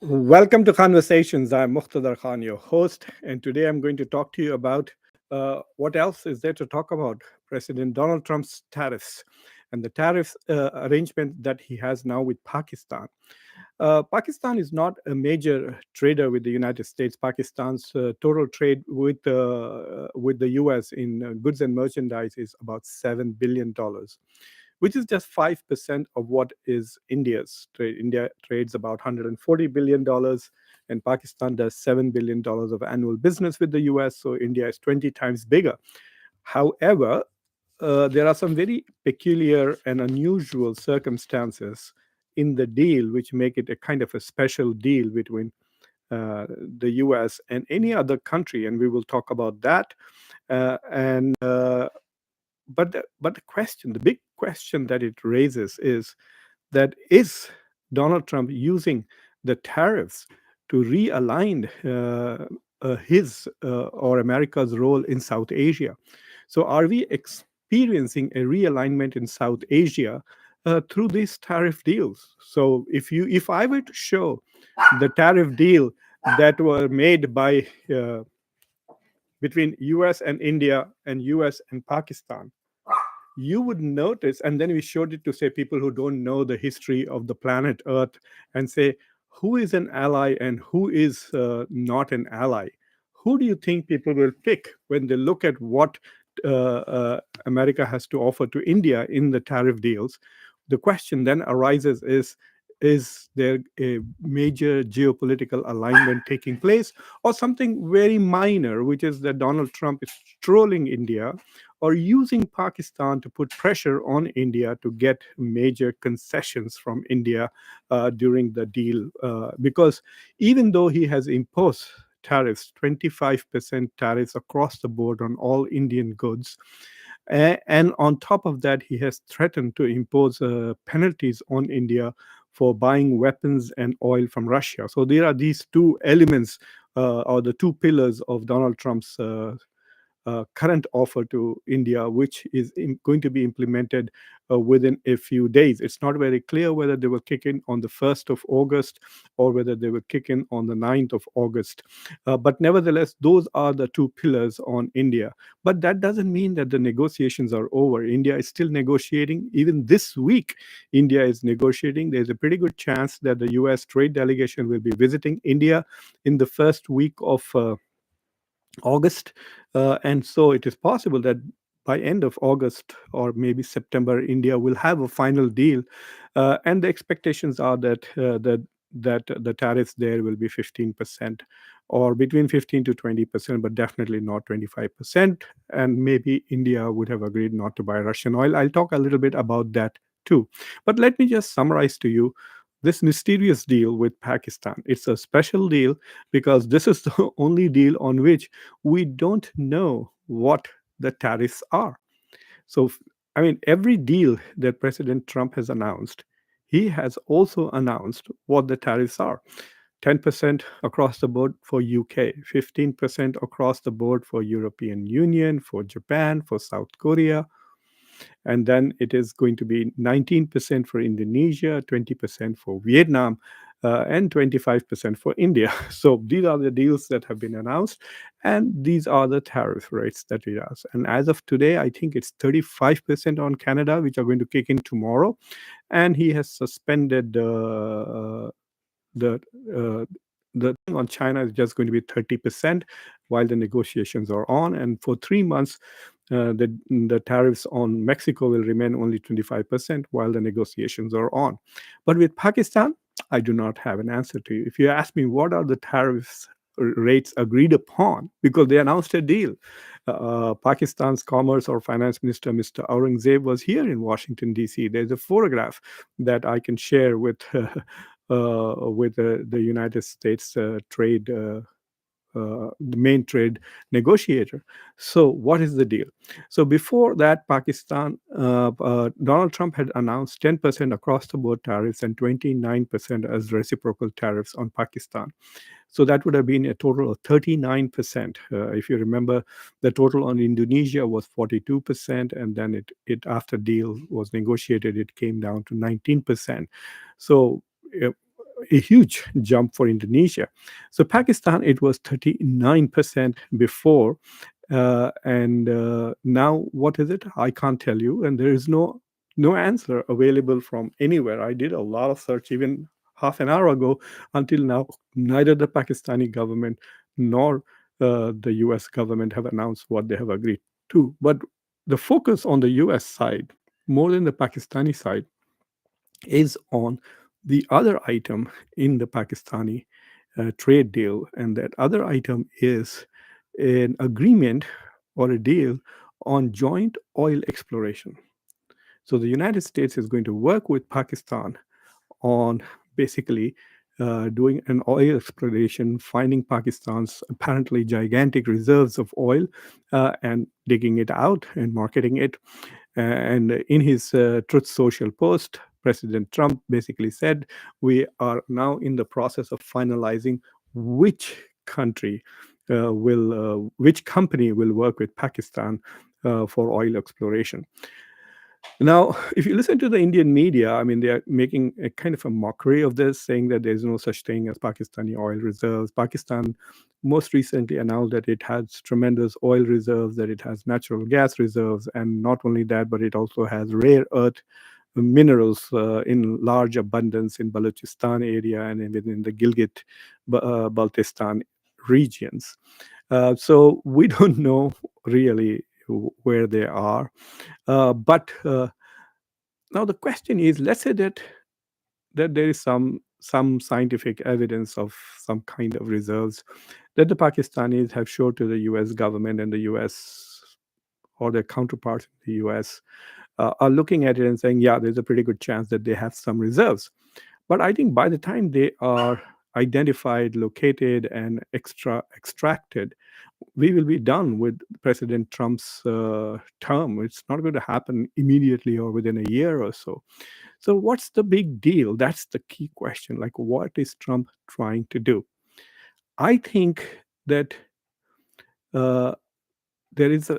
Welcome to Conversations. I'm Muqtedar Khan, your host, and today I'm going to talk to you about what else is there to talk about? President Donald Trump's tariffs and the tariff arrangement that he has now with Pakistan. Pakistan is not a major trader with the United States. Pakistan's total trade with the U.S. in goods and merchandise is about $7 billion, which is just 5% of what is India's trade. India trades about $140 billion, and Pakistan does $7 billion of annual business with the US. So India is 20 times bigger. However, there are some very peculiar and unusual circumstances in the deal which make it a kind of a special deal between the US and any other country, and we will talk about that. And but the question, the big question that it raises is that is Donald Trump using the tariffs to realign his or America's role in South Asia? So, are we experiencing a realignment in South Asia through these tariff deals? So, if I were to show the tariff deal that were made by between U.S. and India and U.S. and Pakistan, you would notice, and then we showed it to say people who don't know the history of the planet Earth, and say who is an ally and who is not an ally. Who do you think people will pick when they look at what America has to offer to India in the tariff deals? The question then arises is there a major geopolitical alignment taking place, or something very minor, which is that Donald Trump is trolling India or using Pakistan to put pressure on India to get major concessions from India during the deal? Because even though he has imposed tariffs, 25% tariffs across the board on all Indian goods, and on top of that, he has threatened to impose penalties on India for buying weapons and oil from Russia. So there are these two elements, or the two pillars of Donald Trump's current offer to India, which is going to be implemented within a few days. It's not very clear whether they will kick in on the 1st of August or whether they will kick in on the 9th of August. But nevertheless, those are the two pillars on India. But that doesn't mean that the negotiations are over. India is still negotiating. Even this week, India is negotiating. There's a pretty good chance that the US trade delegation will be visiting India in the first week of August. And so it is possible that by end of August or maybe September, India will have a final deal. And the expectations are that the tariffs there will be 15%, or between 15 to 20%, but definitely not 25%. And maybe India would have agreed not to buy Russian oil. I'll talk a little bit about that too. But let me just summarize to you this mysterious deal with Pakistan. It's a special deal because this is the only deal on which we don't know what the tariffs are. So, I mean, every deal that President Trump has announced, he has also announced what the tariffs are. 10% across the board for UK, 15% across the board for European Union, for Japan, for South Korea, and then it is going to be 19% for Indonesia, 20% for Vietnam, and 25% for India. So these are the deals that have been announced, and these are the tariff rates that it has. And as of today, I think it's 35% on Canada, which are going to kick in tomorrow, and he has suspended the uh, the thing on China is just going to be 30% while the negotiations are on, and for 3 months, the tariffs on Mexico will remain only 25% while the negotiations are on. But with Pakistan, I do not have an answer to you. If you ask me what are the tariffs rates agreed upon, because they announced a deal. Pakistan's Commerce or Finance Minister, Mr. Aurangzeb, was here in Washington, D.C. There's a photograph that I can share with the United States trade. The main trade negotiator. So, what is the deal? So, before that, Donald Trump had announced 10% across the board tariffs and 29% as reciprocal tariffs on Pakistan. So, that would have been a total of 39%. If you remember, the total on Indonesia was 42%, and then it after deal was negotiated, it came down to 19%. So, a huge jump for Indonesia. So Pakistan, it was 39% before, and now what is it? I can't tell you, and there is no answer available from anywhere. I did a lot of search even half an hour ago. Until now, neither the Pakistani government nor the U.S. government have announced what they have agreed to. But the focus on the U.S. side, more than the Pakistani side, is on the other item in the Pakistani trade deal. And that other item is an agreement or a deal on joint oil exploration. So the United States is going to work with Pakistan on basically doing an oil exploration, finding Pakistan's apparently gigantic reserves of oil and digging it out and marketing it. And in his Truth Social post, President Trump basically said, we are now in the process of finalizing which country which company will work with Pakistan for oil exploration. Now, if you listen to the Indian media, I mean, they are making a kind of a mockery of this, saying that there's no such thing as Pakistani oil reserves. Pakistan most recently announced that it has tremendous oil reserves, that it has natural gas reserves, and not only that, but it also has rare earth minerals in large abundance in Balochistan area and within the Gilgit Baltistan regions. So we don't know really where they are. But now the question is, let's say that there is some scientific evidence of some kind of reserves that the Pakistanis have showed to the U.S. government, and the U.S. or their counterparts in the U.S. Are looking at it and saying, yeah, there's a pretty good chance that they have some reserves. But I think by the time they are identified, located, and extracted, we will be done with President Trump's term. It's not going to happen immediately or within a year or so. So, what's the big deal? That's the key question. Like, what is Trump trying to do? I think that uh, there is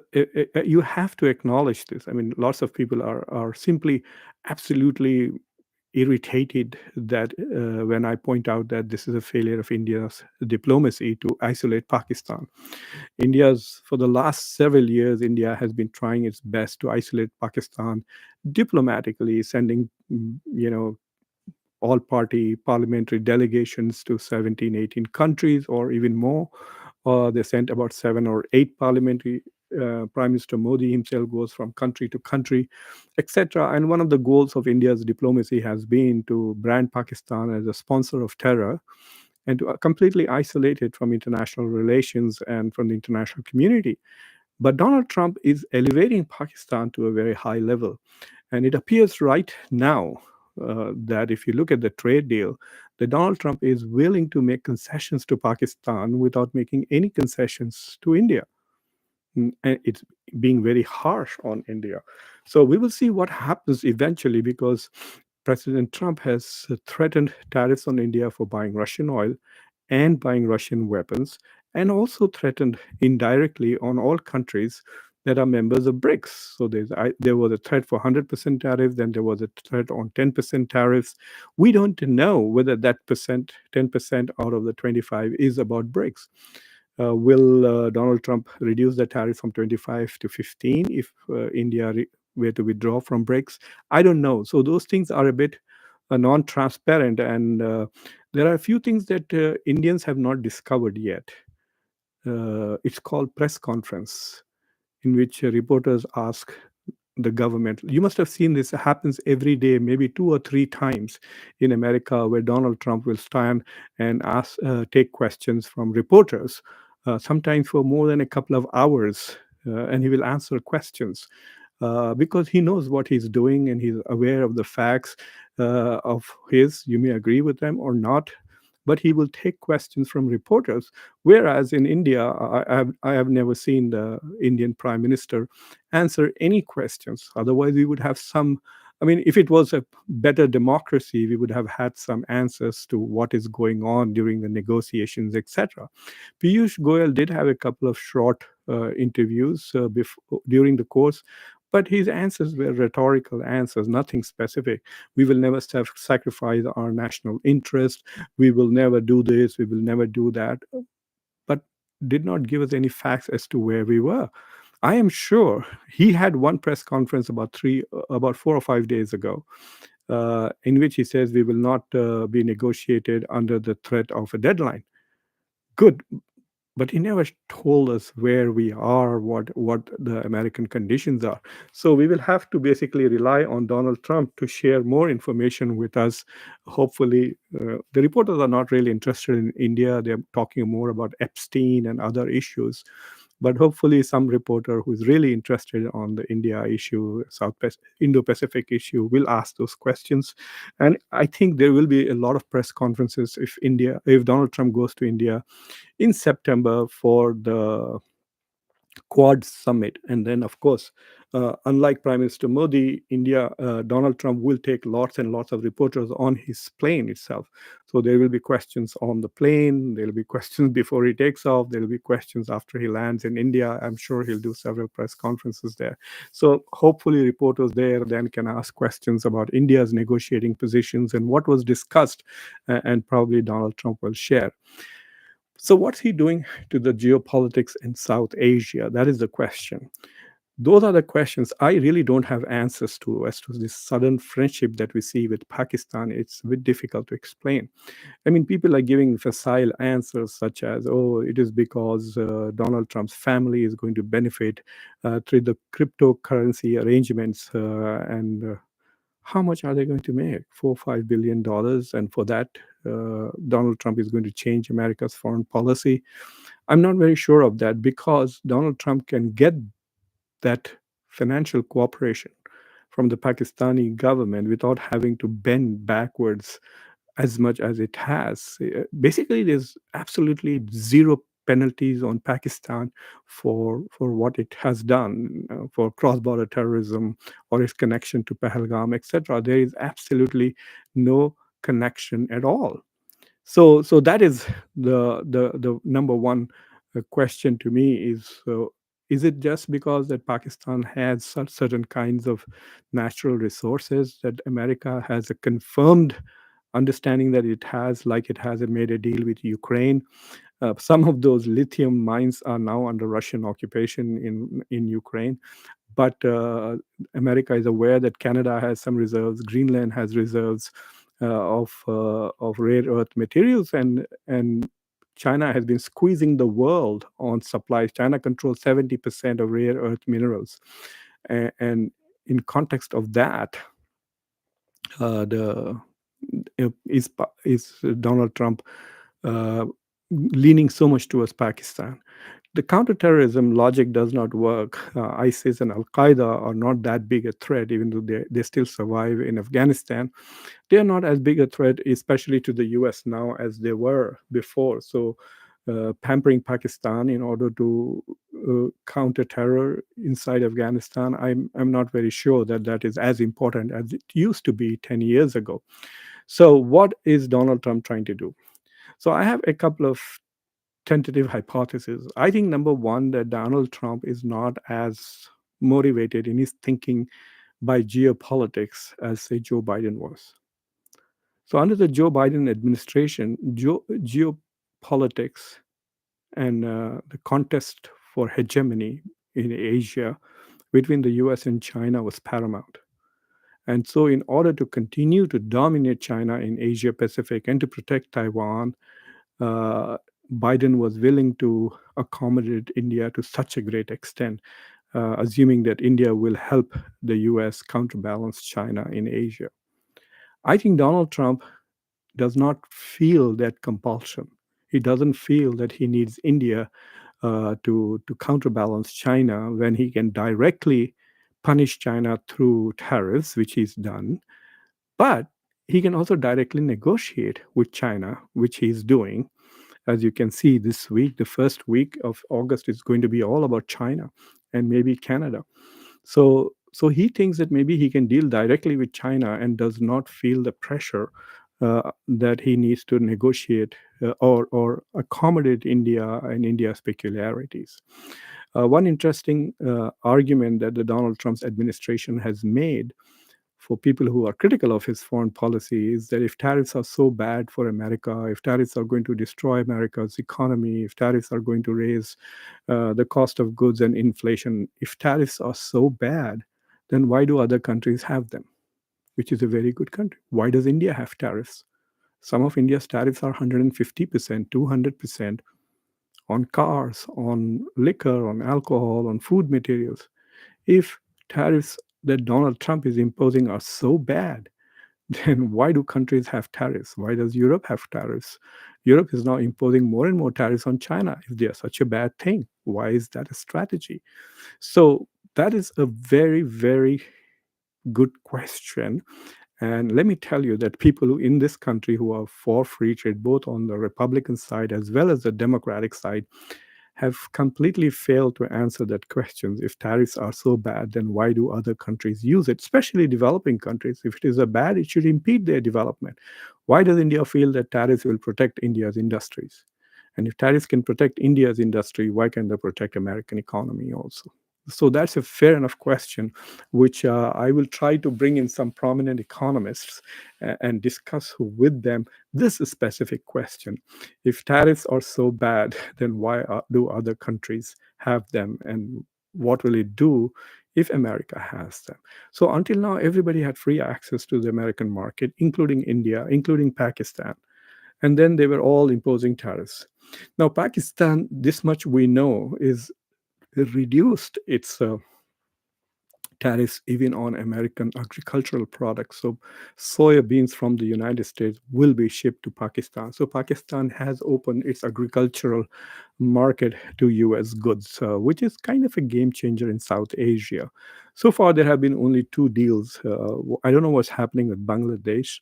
you have to acknowledge this. I mean, lots of people are simply absolutely irritated that when I point out that this is a failure of India's diplomacy to isolate Pakistan. India's For the last several years, India has been trying its best to isolate Pakistan diplomatically, sending all party parliamentary delegations to 17, 18 countries or even more. They sent about 7 or 8 parliamentary. Prime Minister Modi himself goes from country to country, etc. And one of the goals of India's diplomacy has been to brand Pakistan as a sponsor of terror and to completely isolate it from international relations and from the international community. But Donald Trump is elevating Pakistan to a very high level. And it appears right now that if you look at the trade deal, that Donald Trump is willing to make concessions to Pakistan without making any concessions to India. And it's being very harsh on India. So we will see what happens eventually, because President Trump has threatened tariffs on India for buying Russian oil and buying Russian weapons, and also threatened indirectly on all countries that are members of BRICS. So there was a threat for 100% tariff, then there was a threat on 10% tariffs. We don't know whether that 10% out of the 25 is about BRICS. Will Donald Trump reduce the tariff from 25 to 15 if India were to withdraw from BRICS? I don't know. So those things are a bit non-transparent, and there are a few things that Indians have not discovered yet. It's called press conference, in which reporters ask the government. You must have seen this happens every day, maybe 2 or 3 times in America, where Donald Trump will stand and take questions from reporters, sometimes for more than a couple of hours, and he will answer questions. Because he knows what he's doing and he's aware of the facts of his. You may agree with them or not, but he will take questions from reporters. Whereas in India, I have never seen the Indian Prime Minister answer any questions. Otherwise, we would have some. I mean, if it was a better democracy, we would have had some answers to what is going on during the negotiations, etc. Piyush Goyal did have a couple of short interviews during the course, But his answers were rhetorical answers, nothing specific. We will never sacrifice our national interest. We will never do this. We will never do that. But did not give us any facts as to where we were. I am sure he had one press conference about 4 or 5 days ago, in which he says we will not be negotiated under the threat of a deadline. Good, but he never told us where we are, what the American conditions are. So we will have to basically rely on Donald Trump to share more information with us. Hopefully, the reporters are not really interested in India. They're talking more about Epstein and other issues. But hopefully, some reporter who's really interested on the India issue, Indo-Pacific issue, will ask those questions. And I think there will be a lot of press conferences if Donald Trump goes to India in September for the Quad summit. And then, of course, unlike Prime Minister Modi, Donald Trump will take lots and lots of reporters on his plane itself. So there will be questions on the plane, there will be questions before he takes off, there will be questions after he lands in India. I'm sure he'll do several press conferences there. So hopefully, reporters there then can ask questions about India's negotiating positions and what was discussed, and probably Donald Trump will share. So, what's he doing to the geopolitics in South Asia? That is the question. Those are the questions I really don't have answers to as to this sudden friendship that we see with Pakistan. It's a bit difficult to explain. I mean, people are giving facile answers such as, oh, it is because Donald Trump's family is going to benefit through the cryptocurrency arrangements, and how much are they going to make? $4 or $5 billion. And for that, Donald Trump is going to change America's foreign policy. I'm not very sure of that because Donald Trump can get that financial cooperation from the Pakistani government without having to bend backwards as much as it has. Basically, there's absolutely zero penalties on Pakistan for what it has done for cross-border terrorism or its connection to Pahalgam, etc. There is absolutely no connection at all. So that is the number one question to me is it just because that Pakistan has such certain kinds of natural resources that America has a confirmed understanding that it has, like it has made a deal with Ukraine? Some of those lithium mines are now under Russian occupation in Ukraine, but America is aware that Canada has some reserves, Greenland has reserves of rare earth materials, and China has been squeezing the world on supplies. China controls 70% of rare earth minerals, and in context of that, the is Donald Trump uh, leaning so much towards Pakistan? The counterterrorism logic does not work. ISIS and Al Qaeda are not that big a threat, even though they still survive in Afghanistan. They are not as big a threat, especially to the US now, as they were before. So, pampering Pakistan in order to counter terror inside Afghanistan, I'm not very sure that that is as important as it used to be 10 years ago. So, what is Donald Trump trying to do? So, I have a couple of tentative hypothesis. I think number one, that Donald Trump is not as motivated in his thinking by geopolitics as, say, Joe Biden was. So, under the Joe Biden administration, geopolitics and the contest for hegemony in Asia between the US and China was paramount. And so, in order to continue to dominate China in Asia Pacific and to protect Taiwan, uh, Biden was willing to accommodate India to such a great extent, assuming that India will help the US counterbalance China in Asia. I think Donald Trump does not feel that compulsion. He doesn't feel that he needs India to counterbalance China when he can directly punish China through tariffs, which he's done. But he can also directly negotiate with China, which he's doing. As you can see this week, the first week of August is going to be all about China and maybe Canada. So he thinks that maybe he can deal directly with China and does not feel the pressure that he needs to negotiate or accommodate India and India's peculiarities. One interesting argument that the Donald Trump's administration has made for people who are critical of his foreign policy is that if tariffs are so bad for America, if tariffs are going to destroy America's economy, if tariffs are going to raise the cost of goods and inflation, if tariffs are so bad, then why do other countries have them? Which is a very good country. Why does India have tariffs? Some of India's tariffs are 150%, 200% on cars, on liquor, on alcohol, on food materials. If tariffs that Donald Trump is imposing are so bad, then why do countries have tariffs? Why does Europe have tariffs? Europe is now imposing more and more tariffs on China. If they are such a bad thing, why is that a strategy? So that is a very, very good question. And let me tell you that people who in this country who are for free trade, both on the Republican side as well as the Democratic side, have completely failed to answer that question. If tariffs are so bad, then why do other countries use it, especially developing countries? If it is a bad, it should impede their development. Why does India feel that tariffs will protect India's industries? And if tariffs can protect India's industry, why can't they protect American economy also? So that's a fair enough question, which I will try to bring in some prominent economists and discuss with them this specific question. If tariffs are so bad, then why do other countries have them? And what will it do if America has them? So until now, everybody had free access to the American market, including India, including Pakistan. And then they were all imposing tariffs. Now, Pakistan, this much we know, is reduced its tariffs even on American agricultural products. So, soya beans from the United States will be shipped to Pakistan. So, Pakistan has opened its agricultural market to US goods, which is kind of a game changer in South Asia. So far, there have been only two deals. I don't know what's happening with Bangladesh.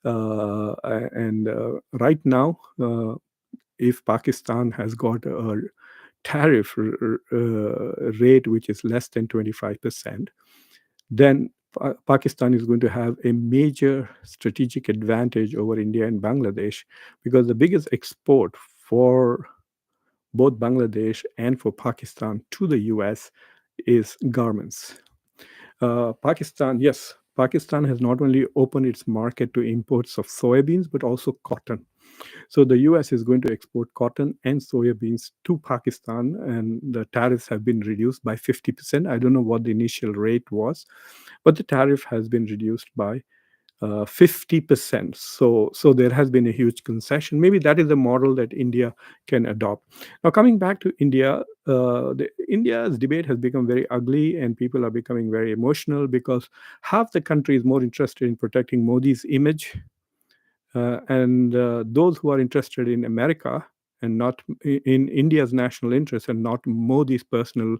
And right now, if Pakistan has got a tariff rate which is less than 25%, then Pakistan is going to have a major strategic advantage over India and Bangladesh, because the biggest export for both Bangladesh and for Pakistan to the US is garments. Pakistan, yes, Pakistan has not only opened its market to imports of soybeans, but also cotton. So the US is going to export cotton and soybeans to Pakistan, and the tariffs have been reduced by 50%. I don't know what the initial rate was, but the tariff has been reduced by 50%. So there has been a huge concession. Maybe that is the model that India can adopt. Now, coming back to India, India's debate has become very ugly, and people are becoming very emotional because half the country is more interested in protecting Modi's image, and those who are interested in America and not in India's national interest and not Modi's personal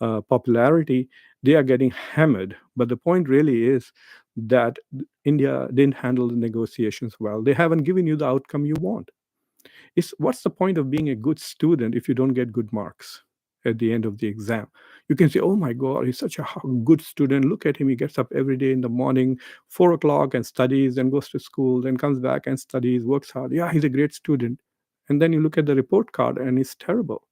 popularity, they are getting hammered. But the point really is that India didn't handle the negotiations well. They haven't given you the outcome you want. What's the point of being a good student if you don't get good marks at the end of the exam? You can say, oh my God, he's such a good student. Look at him. He gets up every day in the morning, 4 o'clock, and studies, then goes to school, then comes back and studies, works hard. Yeah, he's a great student. And then you look at the report card and it's terrible.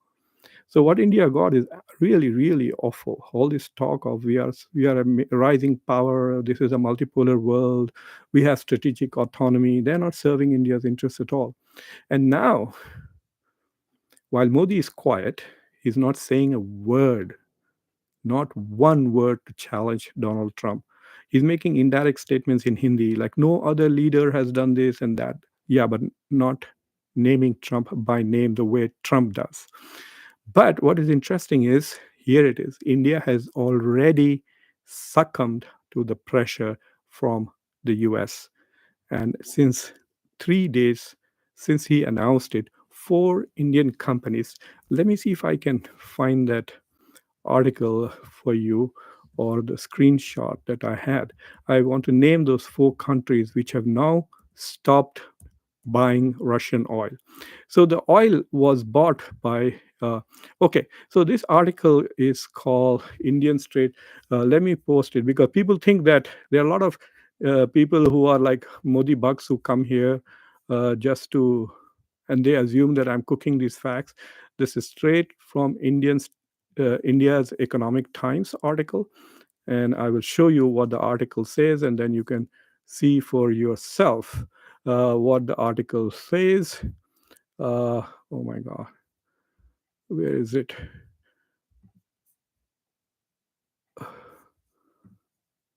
So what India got is really, really awful. All this talk of we are a rising power. This is a multipolar world. We have strategic autonomy. They're not serving India's interests at all. And now, while Modi is quiet, he's not saying a word, not one word to challenge Donald Trump. He's making indirect statements in Hindi, like no other leader has done this and that. Yeah, but not naming Trump by name the way Trump does. But what is interesting is here it is India has already succumbed to the pressure from the US. And since 3 days since he announced it, four Indian companies, let me see if I can find that article for you or the screenshot that I had. I want to name those four countries which have now stopped buying Russian oil. So the oil was bought by, okay, so this article is called Indian Strait. Let me post it because people think that there are a lot of people who are like Modi bucks who come here just to, and they assume that I'm cooking these facts. This is straight from Indian India's Economic Times article, and I will show you what the article says, and then you can see for yourself what the article says. Oh my God, where is it?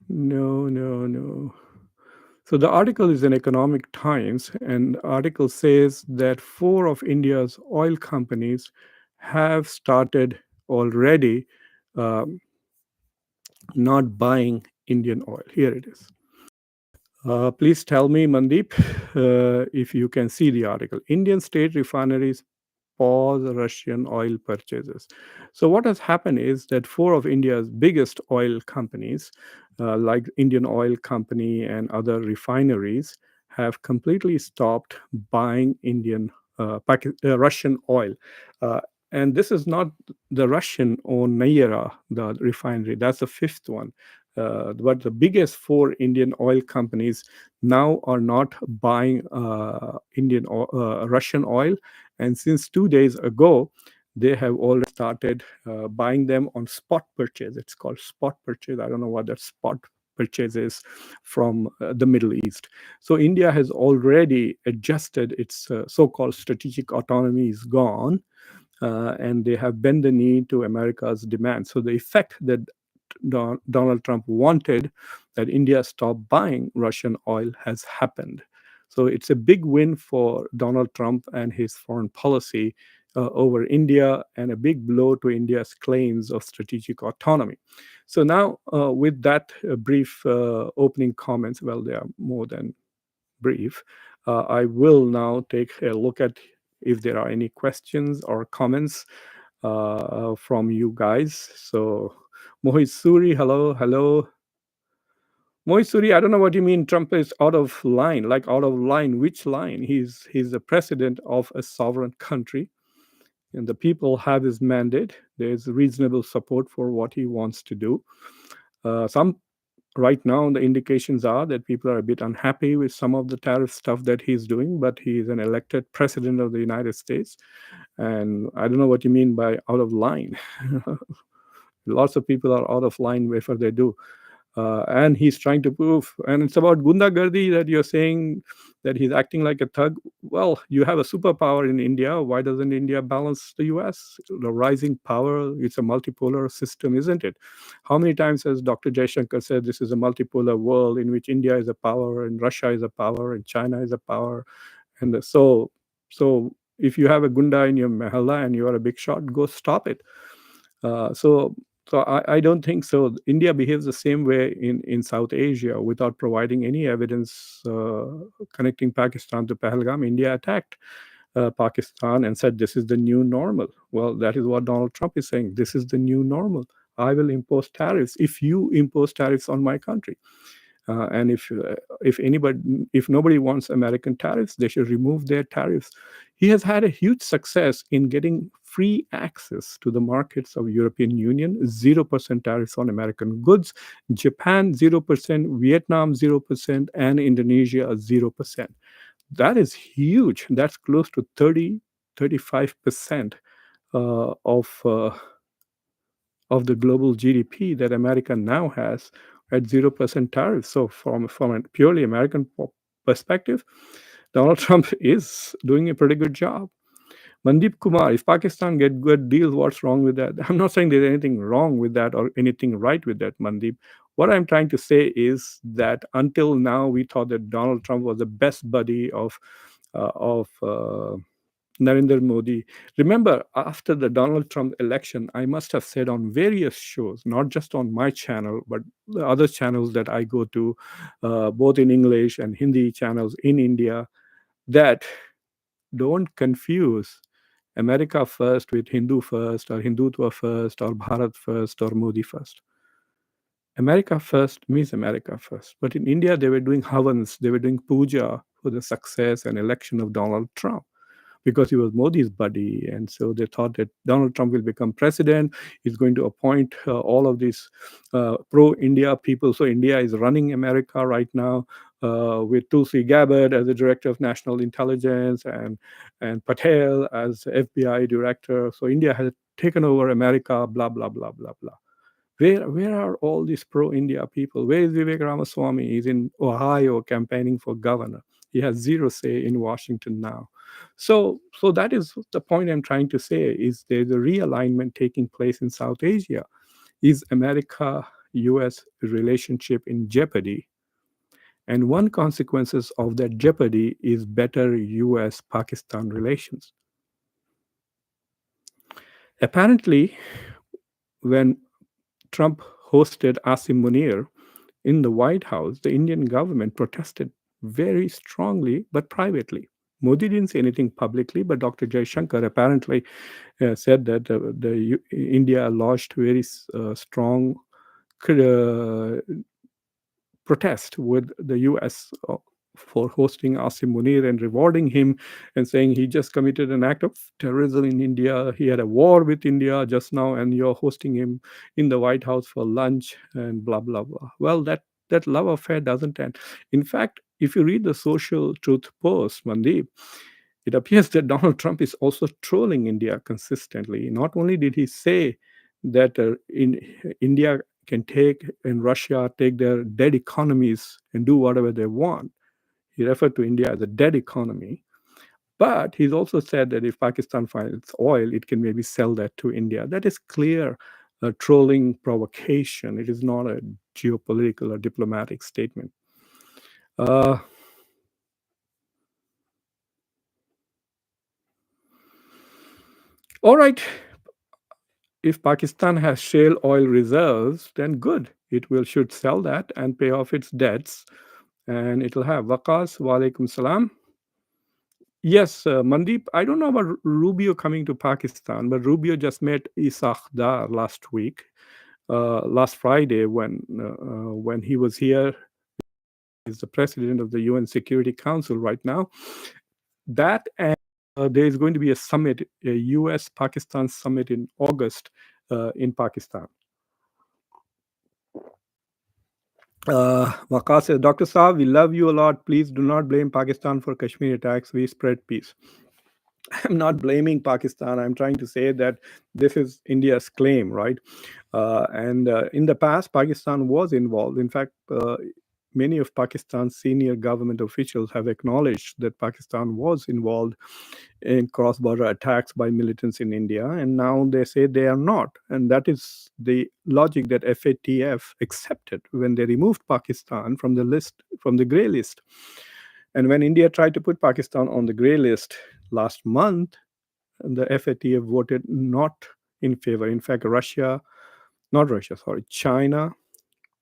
No, no, no. So the article is in Economic Times, and the article says that four of India's oil companies have started already um, not buying Indian oil. Here it is. Please tell me, Mandeep, if you can see the article. Indian state refineries pause Russian oil purchases. So, what has happened is that four of India's biggest oil companies, like Indian Oil Company and other refineries, have completely stopped buying Russian oil. Uh, and this is not the Russian owned Nayara, the refinery, that's the fifth one. But the biggest four Indian oil companies now are not buying Russian oil, and since 2 days ago, they have already started buying them on spot purchase. It's called spot purchase. I don't know what that spot purchase is from the Middle East. So India has already adjusted its so-called strategic autonomy is gone, and they have bent the knee to America's demand. So the effect that Donald Trump wanted, that India stop buying Russian oil, has happened. So it's a big win for Donald Trump and his foreign policy over India, and a big blow to India's claims of strategic autonomy. So now, with that brief opening comments, well, they are more than brief. I will now take a look at if there are any questions or comments from you guys. So, Mohit Suri, hello, hello. Mohit Suri, I don't know what you mean. Trump is out of line. Like out of line, which line? He's the president of a sovereign country, and the people have his mandate. There's reasonable support for what he wants to do. Some right now the indications are that people are a bit unhappy with some of the tariff stuff that he's doing, but he's an elected president of the United States, and I don't know what you mean by out of line. Lots of people are out of line wherever they do. And he's trying to prove, and it's about Gundagardi that you're saying that he's acting like a thug. Well, you have a superpower in India. Why doesn't India balance the US? The rising power, it's a multipolar system, isn't it? How many times has Dr. Jaishankar said this is a multipolar world in which India is a power and Russia is a power and China is a power? And so if you have a Gunda in your mahalla and you are a big shot, go stop it. So I don't think so. India behaves the same way in South Asia without providing any evidence connecting Pakistan to Pahalgam. India attacked Pakistan and said this is the new normal. Well, that is what Donald Trump is saying. This is the new normal. I will impose tariffs if you impose tariffs on my country. And if nobody wants American tariffs, they should remove their tariffs. He has had a huge success in getting free access to the markets of European Union, 0% tariffs on American goods, Japan 0%, Vietnam 0%, and Indonesia 0%. That is huge. That's close to 35% of the global GDP that America now has at 0% tariffs. So from a purely American perspective, Donald Trump is doing a pretty good job. Mandeep Kumar, if Pakistan get good deals, what's wrong with that? I'm not saying there's anything wrong with that or anything right with that, Mandeep. What I'm trying to say is that until now, we thought that Donald Trump was the best buddy of Narendra Modi. Remember, after the Donald Trump election, I must have said on various shows, not just on my channel, but the other channels that I go to, both in English and Hindi channels in India, that don't confuse America first with Hindu first, or Hindutva first, or Bharat first, or Modi first. America first means America first. But in India, they were doing havans, they were doing puja for the success and election of Donald Trump, because he was Modi's buddy. And so they thought that Donald Trump will become president. He's going to appoint all of these pro-India people. So India is running America right now. with Tulsi Gabbard as the director of national intelligence and Patel as FBI director. So India has taken over America. Blah blah blah blah blah. Where are all these pro-India people? Where is Vivek Ramaswamy? He's in Ohio campaigning for governor. He has zero say in Washington now. So that is the point I'm trying to say, is there's a realignment taking place in South Asia. Is America-US relationship in jeopardy? And one consequences of that jeopardy is better US-Pakistan relations. Apparently, when Trump hosted Asim Munir in the White House, the Indian government protested very strongly but privately. Modi didn't say anything publicly, but Dr. Jaishankar apparently said that India lodged very strong uh, protest with the US for hosting Asim Munir and rewarding him and saying he just committed an act of terrorism in India. He had a war with India just now, and you're hosting him in the White House for lunch and blah, blah, blah. Well, that love affair doesn't end. In fact, if you read the Social Truth Post, Mandeep, it appears that Donald Trump is also trolling India consistently. Not only did he say that in India can take and Russia take their dead economies and do whatever they want. He referred to India as a dead economy. But he's also said that if Pakistan finds oil, it can maybe sell that to India. That is clear trolling provocation. It is not a geopolitical or diplomatic statement. Uh, all right. If Pakistan has shale oil reserves, then good. It will should sell that and pay off its debts, and it'll have Waqas. Walaikum salam. Yes, Mandeep, I don't know about Rubio coming to Pakistan, but Rubio just met Isaac Dar last week, last Friday, when he was here. He's the president of the UN Security Council right now. That and there is going to be a summit, a US Pakistan summit in August in Pakistan. Waqas says, Dr. Saab, we love you a lot. Please do not blame Pakistan for Kashmir attacks. We spread peace. I'm not blaming Pakistan. I'm trying to say that this is India's claim, right? And in the past, Pakistan was involved. In fact, many of Pakistan's senior government officials have acknowledged that Pakistan was involved in cross border attacks by militants in India. And now they say they are not. And that is the logic that FATF accepted when they removed Pakistan from the list, from the gray list. And when India tried to put Pakistan on the gray list last month, the FATF voted not in favor. In fact, China,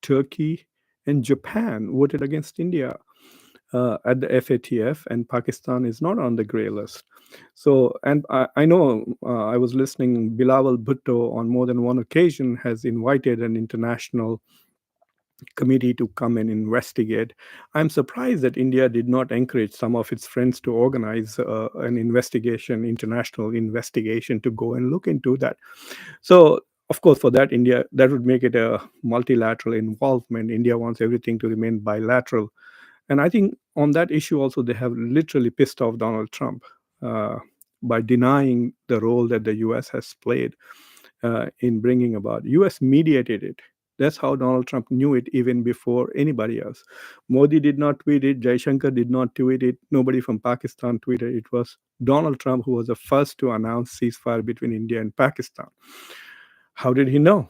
Turkey, and Japan voted against India at the FATF, and Pakistan is not on the gray list. So, and I know I was listening, Bilawal Bhutto on more than one occasion has invited an international committee to come and investigate. I'm surprised that India did not encourage some of its friends to organize an investigation, international investigation, to go and look into that. So, of course, for that, India, that would make it a multilateral involvement. India wants everything to remain bilateral. And I think on that issue also, they have literally pissed off Donald Trump by denying the role that the US has played in bringing about. US mediated it. That's how Donald Trump knew it even before anybody else. Modi did not tweet it. Jaishankar did not tweet it. Nobody from Pakistan tweeted it. It was Donald Trump who was the first to announce ceasefire between India and Pakistan. How did he know?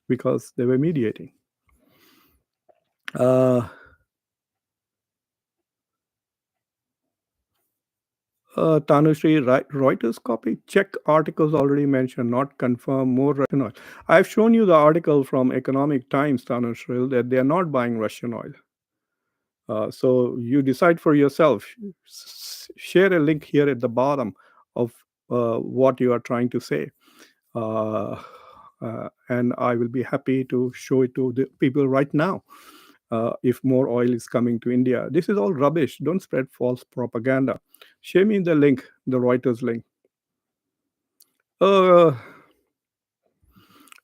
Because they were mediating. Tanushree, Reuters copy. Check articles already mentioned, not confirm more Russian oil. I've shown you the article from Economic Times, Tanushree, that they are not buying Russian oil. So you decide for yourself. Share a link here at the bottom of what you are trying to say. And I will be happy to show it to the people right now. If more oil is coming to India, this is all rubbish. Don't spread false propaganda. Share me the link, the Reuters link.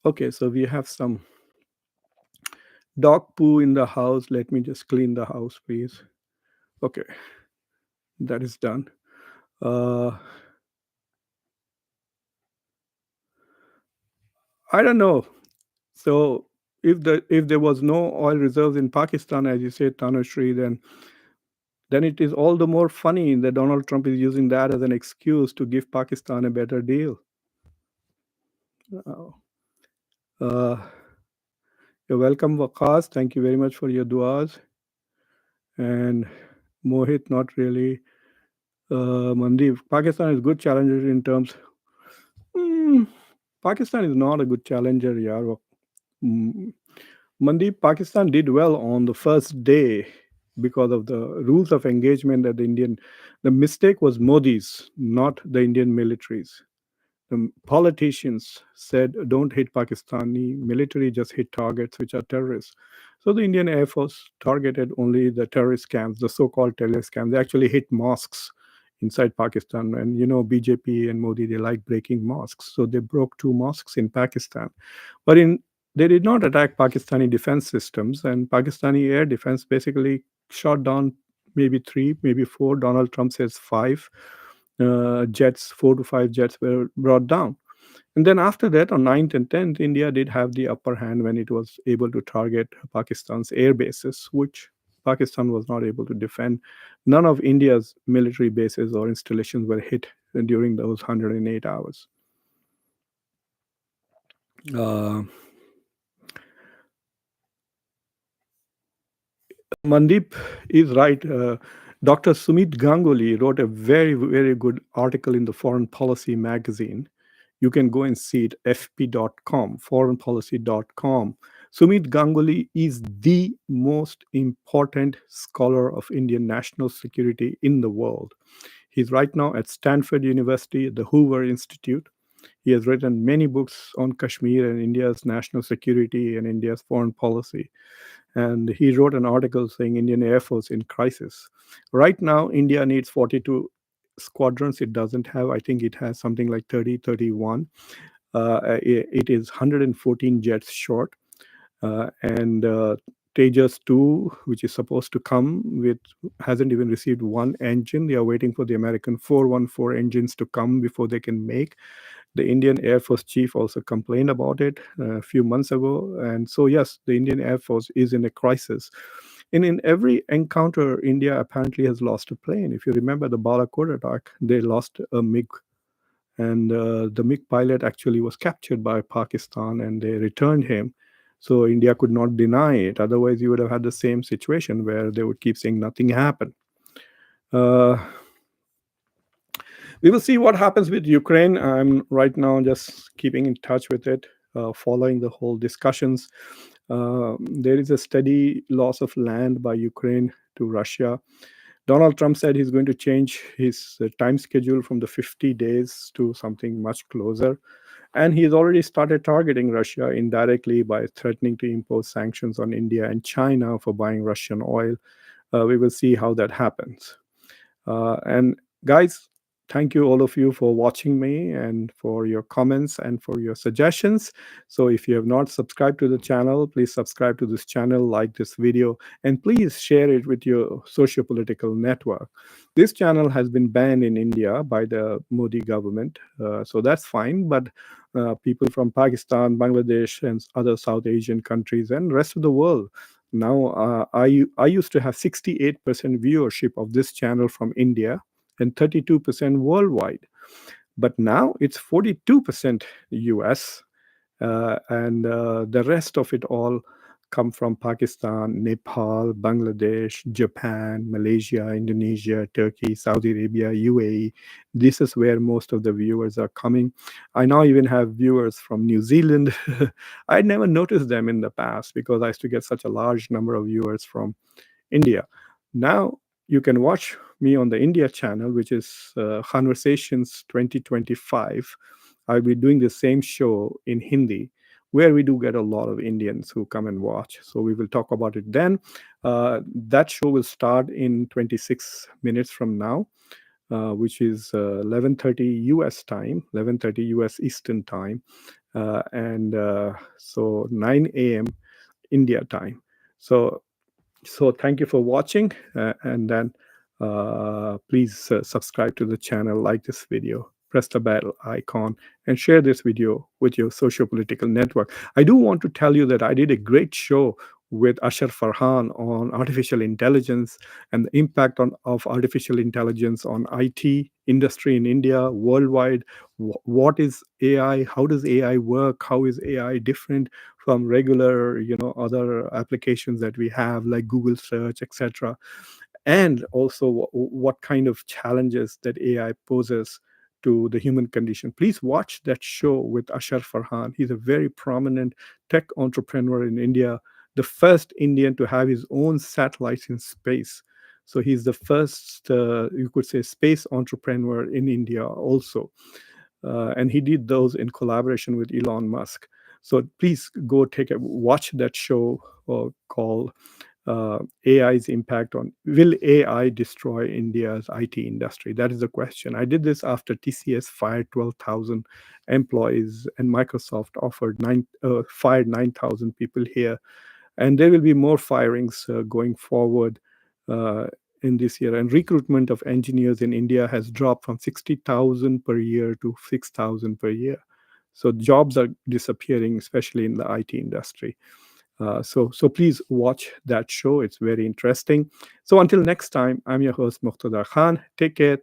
Okay, so we have some Dog poo in the house. Let me just clean the house, please. Okay, that is done. Uh, I don't know. So if there was no oil reserves in Pakistan, as you said, Tanushree, then it is all the more funny that Donald Trump is using that as an excuse to give Pakistan a better deal. Uh, uh, you're welcome, Waqas. Thank you very much for your duas. And Mohit, not really. Mandeep, Pakistan is good challenger in terms. Hmm, Pakistan is not a good challenger, yaar. Mm, Mandeep, Pakistan did well on the first day because of the rules of engagement that the mistake was Modi's, not the Indian militaries. The politicians said, don't hit Pakistani military, just hit targets which are terrorists. So the Indian Air Force targeted only the terrorist camps, the so-called terrorist camps. They actually hit mosques inside Pakistan. And BJP and Modi, they like breaking mosques. So they broke two mosques in Pakistan. But they did not attack Pakistani defense systems, and Pakistani air defense basically shot down maybe three, maybe four. Donald Trump says five jets, 4 to 5 jets were brought down. And then after that, on 9th and 10th, India did have the upper hand when it was able to target Pakistan's air bases, which Pakistan was not able to defend. None of India's military bases or installations were hit during those 108 hours. Uh, Mandeep is right. Dr. Sumit Ganguly wrote a very, very good article in the Foreign Policy magazine. You can go and see it, fp.com, foreignpolicy.com. Sumit Ganguly is the most important scholar of Indian national security in the world. He's right now at Stanford University, the Hoover Institute. He has written many books on Kashmir and India's national security and India's foreign policy. And he wrote an article saying Indian Air Force in crisis. Right now, India needs 42 squadrons. It doesn't have, I think it has something like 30, 31. It is 114 jets short. And Tejas 2, which is supposed to come with, hasn't even received one engine. They are waiting for the American 414 engines to come before they can make. The Indian Air Force chief also complained about it a few months ago. And so, yes, the Indian Air Force is in a crisis. And in every encounter, India apparently has lost a plane. If you remember the Balakot attack, they lost a MiG. And the MiG pilot actually was captured by Pakistan and they returned him. So India could not deny it. Otherwise, you would have had the same situation where they would keep saying nothing happened. Uh, we will see what happens with Ukraine. I'm right now just keeping in touch with it, following the whole discussions. There is a steady loss of land by Ukraine to Russia. Donald Trump said he's going to change his time schedule from the 50 days to something much closer. And he's already started targeting Russia indirectly by threatening to impose sanctions on India and China for buying Russian oil. We will see how that happens. And guys, thank you all of you for watching me and for your comments and for your suggestions. So if you have not subscribed to the channel, please subscribe to this channel, like this video, and please share it with your socio-political network. This channel has been banned in India by the Modi government, so that's fine. But people from Pakistan, Bangladesh, and other South Asian countries and rest of the world, now, I used to have 68% viewership of this channel from India and 32% worldwide. But now it's 42% US, and the rest of it all come from Pakistan, Nepal, Bangladesh, Japan, Malaysia, Indonesia, Turkey, Saudi Arabia, UAE. This is where most of the viewers are coming. I now even have viewers from New Zealand. I'd never noticed them in the past because I used to get such a large number of viewers from India. Now you can watch me on the India channel, which is Khanversations 2025. I'll be doing the same show in Hindi, where we do get a lot of Indians who come and watch. So we will talk about it then. That show will start in 26 minutes from now, which is 11:30 US time, 11:30 US Eastern time, and so 9 a.m. India time. So so thank you for watching, and then please subscribe to the channel, like this video, press the bell icon, and share this video with your socio-political network. I do want to tell you that I did a great show with Asher Farhan on artificial intelligence and the impact of artificial intelligence on IT industry in India, worldwide. What is AI? How does AI work? How is AI different from regular, other applications that we have like Google search, etc., and also what kind of challenges that AI poses to the human condition. Please watch that show with Ashar Farhan. He's a very prominent tech entrepreneur in India, the first Indian to have his own satellites in space. So he's the first, you could say, space entrepreneur in India also. And he did those in collaboration with Elon Musk. So please go take a watch that show called AI's impact on, will AI destroy India's IT industry? That is the question. I did this after TCS fired 12,000 employees and Microsoft fired 9,000 people here, and there will be more firings going forward uh, in this year. And recruitment of engineers in India has dropped from 60,000 per year to 6,000 per year. So jobs are disappearing, especially in the IT industry. So please watch that show. It's very interesting. So until next time, I'm your host Muqtedar Khan. Take care.